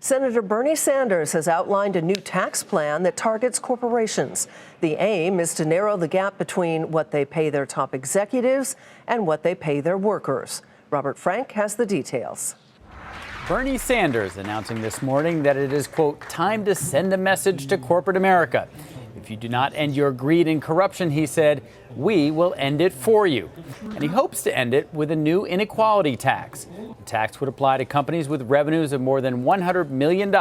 Senator Bernie Sanders has outlined a new tax plan that targets corporations. The aim is to narrow the gap between what they pay their top executives and what they pay their workers. Robert Frank has the details. Bernie Sanders announcing this morning that it is, quote, time to send a message to corporate America. If you do not end your greed and corruption, he said, we will end it for you. And he hopes to end it with a new inequality tax. The tax would apply to companies with revenues of more than $100 million,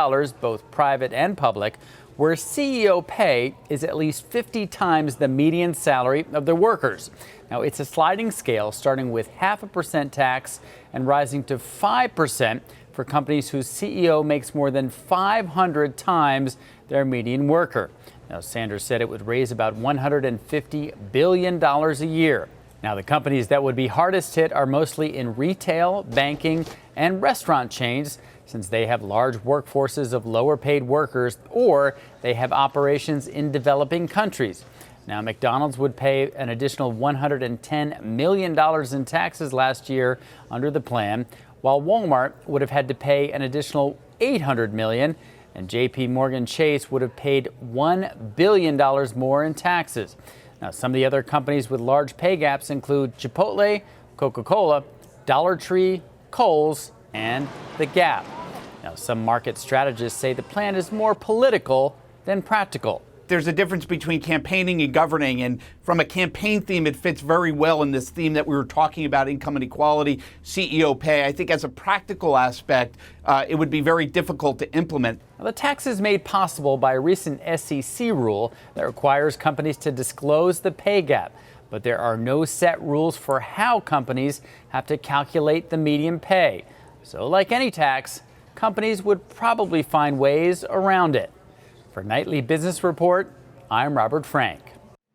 both private and public, where CEO pay is at least 50 times the median salary of their workers. Now, it's a sliding scale starting with 0.5% tax and rising to 5% for companies whose CEO makes more than 500 times their median worker. Now, Sanders said it would raise about $150 billion a year. Now, the companies that would be hardest hit are mostly in retail, banking, and restaurant chains, since they have large workforces of lower paid workers or they have operations in developing countries. Now, McDonald's would pay an additional $110 million in taxes last year under the plan, while Walmart would have had to pay an additional $800 million, and J.P. Morgan Chase would have paid $1 billion more in taxes. Now, some of the other companies with large pay gaps include Chipotle, Coca-Cola, Dollar Tree, Kohl's, and The Gap. Now, some market strategists say the plan is more political than practical. There's a difference between campaigning and governing, and from a campaign theme, it fits very well in this theme that we were talking about, income inequality, CEO pay. I think as a practical aspect, it would be very difficult to implement. Now, the tax is made possible by a recent SEC rule that requires companies to disclose the pay gap, but there are no set rules for how companies have to calculate the median pay. So like any tax, companies would probably find ways around it. For Nightly Business Report, I'm Robert Frank.